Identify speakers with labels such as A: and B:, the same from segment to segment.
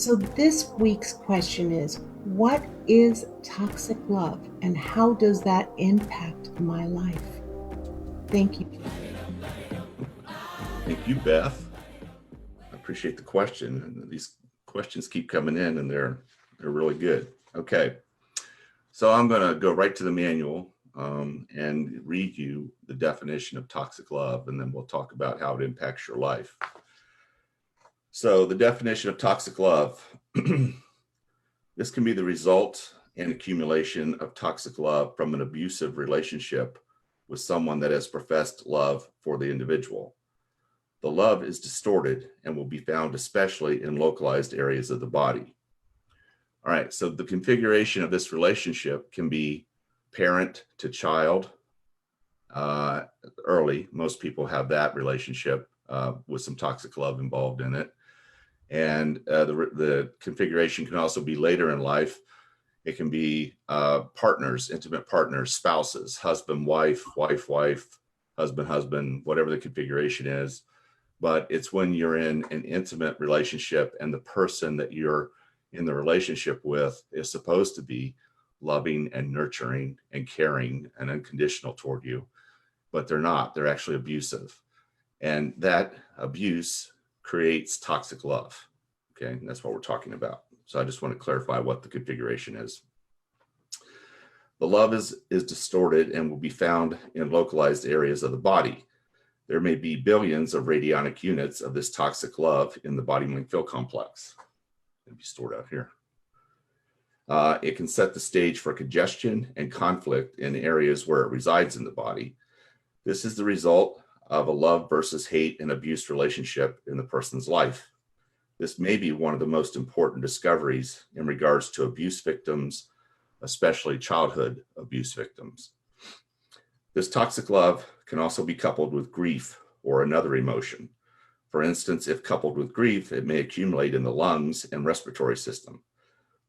A: So, this week's question is, what is toxic love and how does that impact my life? Thank you.
B: Thank you, Beth. I appreciate the question. And these questions keep coming in and they're really good. Okay. So I'm going to go right to the manual and read you the definition of toxic love, and then we'll talk about how it impacts your life. So the definition of toxic love, this can be the result and accumulation of toxic love from an abusive relationship with someone that has professed love for the individual. The love is distorted and will be found especially in localized areas of the body. All right, so the configuration of this relationship can be parent to child. Early, most people have that relationship with some toxic love involved in it. And the configuration can also be later in life. It can be partners, intimate partners, spouses, husband, wife, wife, wife, husband, husband, whatever the configuration is. But it's when you're in an intimate relationship and the person that you're in the relationship with is supposed to be loving and nurturing and caring and unconditional toward you, but they're not. They're actually abusive. And that abuse creates toxic love. Okay, and that's what we're talking about. So I just want to clarify what the configuration is. The love is distorted and will be found in localized areas of the body. There may be billions of radionic units of this toxic love in the body mind field complex. It'll be stored out here. It can set the stage for congestion and conflict in areas where it resides in the body. This is the result of a love versus hate and abuse relationship in the person's life. This may be one of the most important discoveries in regards to abuse victims, especially childhood abuse victims. This toxic love can also be coupled with grief or another emotion. For instance, if coupled with grief, it may accumulate in the lungs and respiratory system.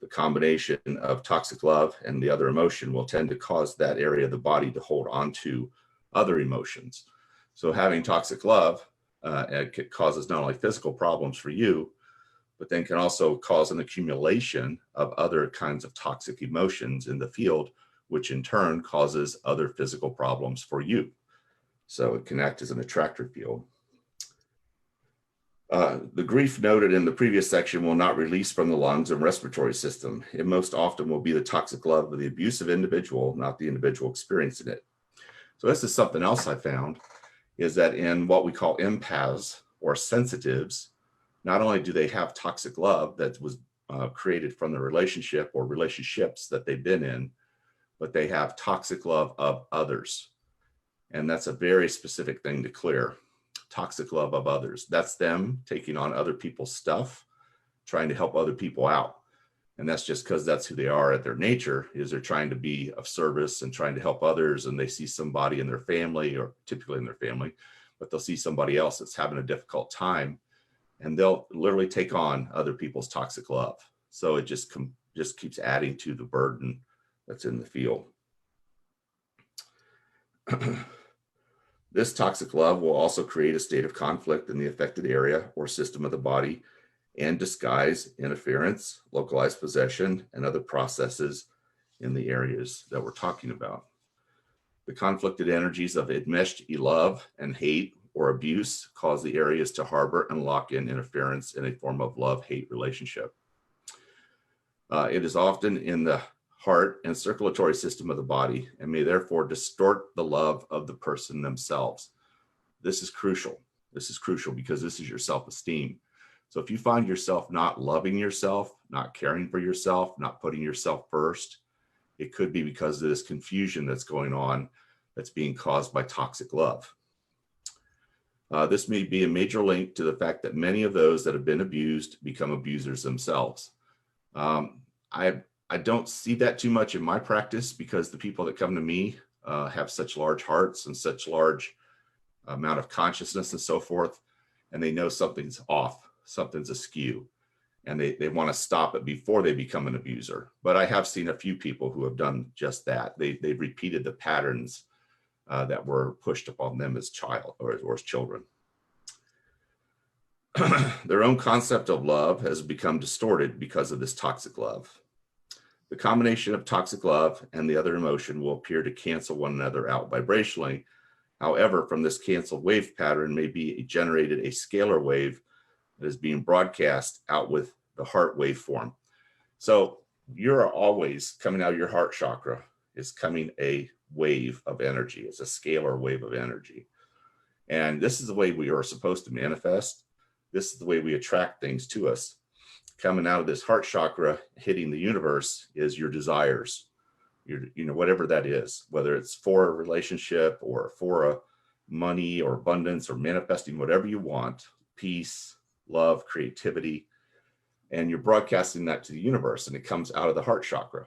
B: The combination of toxic love and the other emotion will tend to cause that area of the body to hold on to other emotions. So having toxic love it causes not only physical problems for you, but then can also cause an accumulation of other kinds of toxic emotions in the field, which in turn causes other physical problems for you. So it can act as an attractor field. The grief noted in the previous section will not release from the lungs and respiratory system. It most often will be the toxic love of the abusive individual, not the individual experiencing it. So this is something else I found, is that in what we call empaths or sensitives, not only do they have toxic love that was created from the relationship or relationships that they've been in, but they have toxic love of others. And that's a very specific thing to clear. Toxic love of others. That's them taking on other people's stuff, trying to help other people out. And that's just because that's who they are at their nature, is they're trying to be of service and trying to help others. And they see somebody in their family, or typically in their family, but they'll see somebody else that's having a difficult time, and they'll literally take on other people's toxic love. So it just keeps adding to the burden that's in the field. This toxic love will also create a state of conflict in the affected area or system of the body and disguise interference, localized possession, and other processes in the areas that we're talking about. The conflicted energies of enmeshed love and hate or abuse cause the areas to harbor and lock in interference in a form of love-hate relationship. It is often in the heart and circulatory system of the body and may therefore distort the love of the person themselves. This is crucial. This is crucial because this is your self-esteem. So if you find yourself not loving yourself, not caring for yourself, not putting yourself first, it could be because of this confusion that's going on that's being caused by toxic love. This may be a major link to the fact that many of those that have been abused become abusers themselves. I don't see that too much in my practice because the people that come to me have such large hearts and such large amount of consciousness and so forth, and they know something's off, something's askew, and they want to stop it before they become an abuser. But I have seen a few people who have done just that. They've repeated the patterns that were pushed upon them as child or as children. their own concept of love has become distorted because of this toxic love. The combination of toxic love and the other emotion will appear to cancel one another out vibrationally. However, from this canceled wave pattern may be generated a scalar wave that is being broadcast out with the heart waveform. So you're always coming out of your heart chakra is coming a wave of energy. It's a scalar wave of energy. And this is the way we are supposed to manifest. This is the way we attract things to us. Coming out of this heart chakra, hitting the universe is your desires, whatever that is, whether it's for a relationship or for a money or abundance or manifesting whatever you want, peace, love, creativity, and you're broadcasting that to the universe, and it comes out of the heart chakra.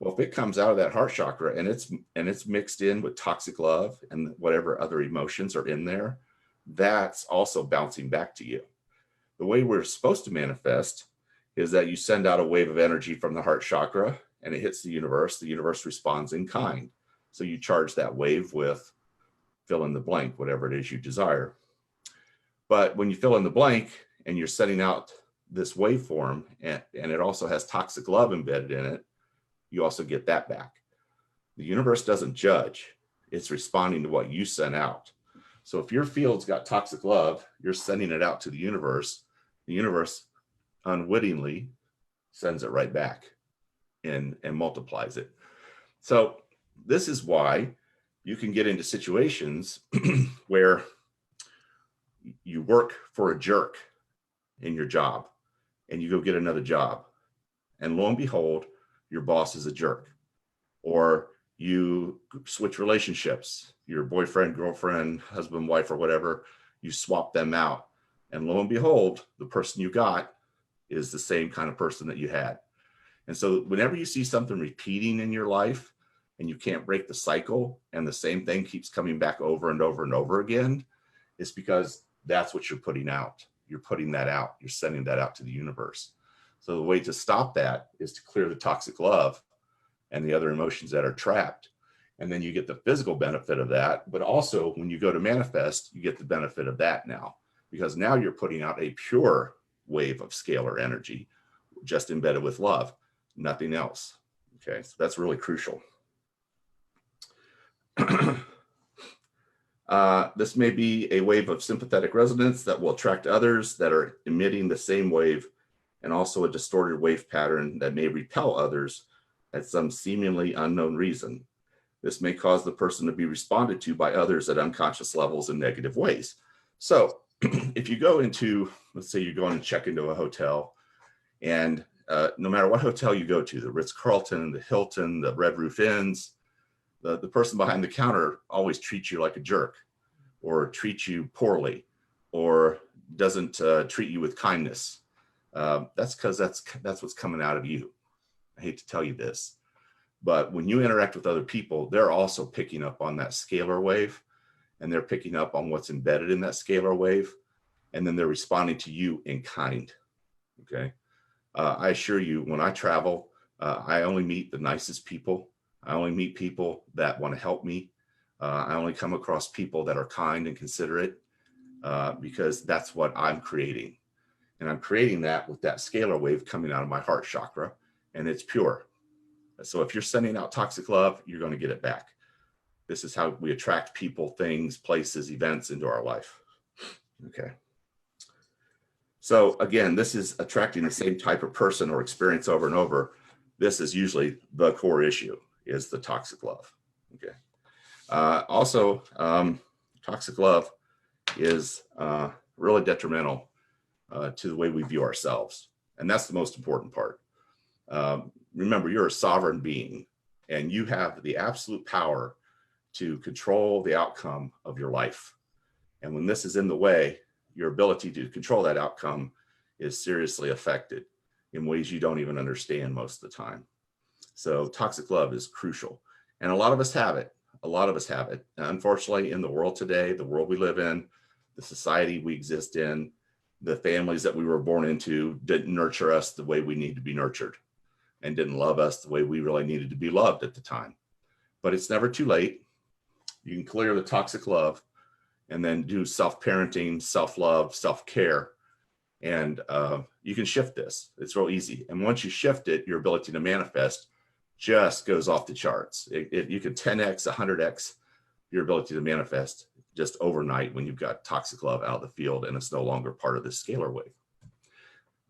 B: Well, if it comes out of that heart chakra and it's mixed in with toxic love and whatever other emotions are in there, that's also bouncing back to you. The way we're supposed to manifest is that you send out a wave of energy from the heart chakra and it hits the universe. The universe responds in kind. So you charge that wave with fill in the blank, whatever it is you desire. But when you fill in the blank and you're sending out this waveform and it also has toxic love embedded in it, you also get that back. The universe doesn't judge. It's responding to what you sent out. So if your field's got toxic love, you're sending it out to the universe. The universe unwittingly sends it right back and multiplies it. So this is why you can get into situations where you work for a jerk in your job and you go get another job. And lo and behold, your boss is a jerk. Or you switch relationships, your boyfriend, girlfriend, husband, wife, or whatever, you swap them out. And lo and behold, the person you got is the same kind of person that you had. And so whenever you see something repeating in your life and you can't break the cycle and the same thing keeps coming back over and over and over again, it's because that's what you're putting out. You're putting that out. You're sending that out to the universe. So the way to stop that is to clear the toxic love and the other emotions that are trapped. And then you get the physical benefit of that. But also when you go to manifest, you get the benefit of that now, because now you're putting out a pure wave of scalar energy, just embedded with love, nothing else. Okay, so that's really crucial. This may be a wave of sympathetic resonance that will attract others that are emitting the same wave, and also a distorted wave pattern that may repel others at some seemingly unknown reason. This may cause the person to be responded to by others at unconscious levels in negative ways. So if you go into, let's say you're going to check into a hotel, and no matter what hotel you go to, the Ritz-Carlton, the Hilton, the Red Roof Inns, the person behind the counter always treats you like a jerk, or treats you poorly, or doesn't treat you with kindness. That's because that's what's coming out of you. I hate to tell you this, but when you interact with other people, they're also picking up on that scalar wave, and they're picking up on what's embedded in that scalar wave, and then they're responding to you in kind. Okay. I assure you, when I travel, I only meet the nicest people. I only meet people that want to help me. I only come across people that are kind and considerate, because that's what I'm creating. And I'm creating that with that scalar wave coming out of my heart chakra, and it's pure. So if you're sending out toxic love, you're going to get it back. This is how we attract people, things, places, events into our life. Okay. So again, this is attracting the same type of person or experience over and over. This is usually the core issue, is the toxic love. Okay. Also, toxic love is really detrimental to the way we view ourselves. And that's the most important part. Remember, you're a sovereign being, and you have the absolute power to control the outcome of your life. And when this is in the way, your ability to control that outcome is seriously affected in ways you don't even understand most of the time. So toxic love is crucial. And a lot of us have it. A lot of us have it. And unfortunately, in the world today, the world we live in, the society we exist in, the families that we were born into didn't nurture us the way we need to be nurtured, and didn't love us the way we really needed to be loved at the time. But it's never too late. You can clear the toxic love and then do self-parenting, self-love, self-care, And you can shift this. It's real easy. And once you shift it, your ability to manifest just goes off the charts. You can 10x, 100x your ability to manifest just overnight when you've got toxic love out of the field and it's no longer part of the scalar wave.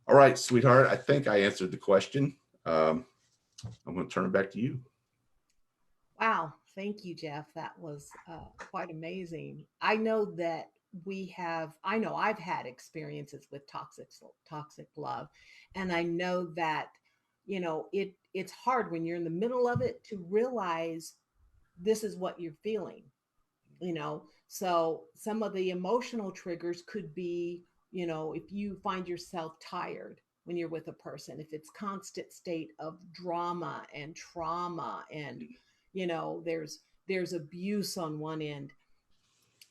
B: All right, sweetheart, I think I answered the question. I'm going to turn it back to you.
A: Wow. Thank you, Jeff. That was quite amazing. I know that I know I've had experiences with toxic love. And I know that, it's hard when you're in the middle of it to realize this is what you're feeling, So some of the emotional triggers could be, if you find yourself tired when you're with a person, if it's constant state of drama and trauma and there's abuse on one end,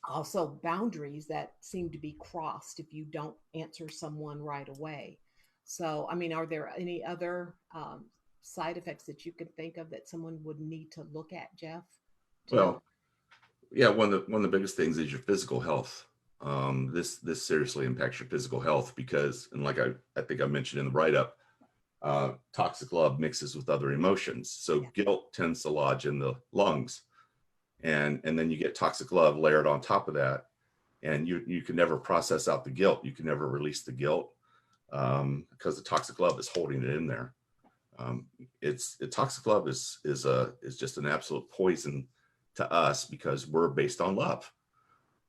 A: also boundaries that seem to be crossed if you don't answer someone right away. So I mean, are there any other side effects that you could think of that someone would need to look at, Jeff, to
B: Well, yeah, one of the biggest things is your physical health. This seriously impacts your physical health because, and like I think I mentioned in the write-up, toxic love mixes with other emotions. So
A: Yeah.
B: guilt tends to lodge in the lungs, and then you get toxic love layered on top of that, and you can never process out the guilt. You can never release the guilt because the toxic love is holding it in there. Toxic love is just an absolute poison to us because we're based on love.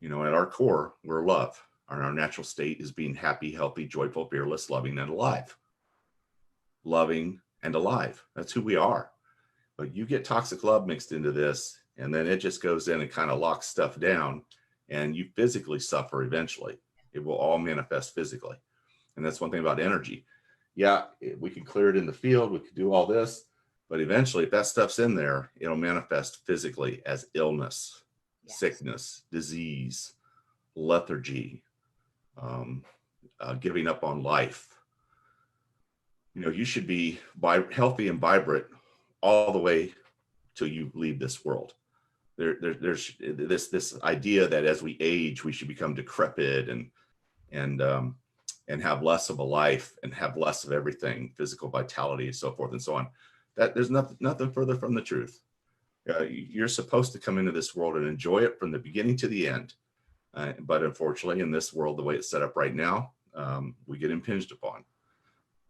B: At our core, we're love. Our natural state is being happy, healthy, joyful, fearless, loving, and alive. Loving and alive. That's who we are. But you get toxic love mixed into this, and then it just goes in and kind of locks stuff down, and you physically suffer eventually. It will all manifest physically. And that's one thing about energy. Yeah, we can clear it in the field, we could do all this, but eventually, if that stuff's in there, it'll manifest physically as illness,
A: Yes.
B: sickness, disease, lethargy, giving up on life. You should be healthy and vibrant all the way till you leave this world. There's this idea that as we age, we should become decrepit and have less of a life and have less of everything, physical vitality, and so forth and so on. That there's nothing further from the truth. You're supposed to come into this world and enjoy it from the beginning to the end. But unfortunately, in this world, the way it's set up right now, we get impinged upon.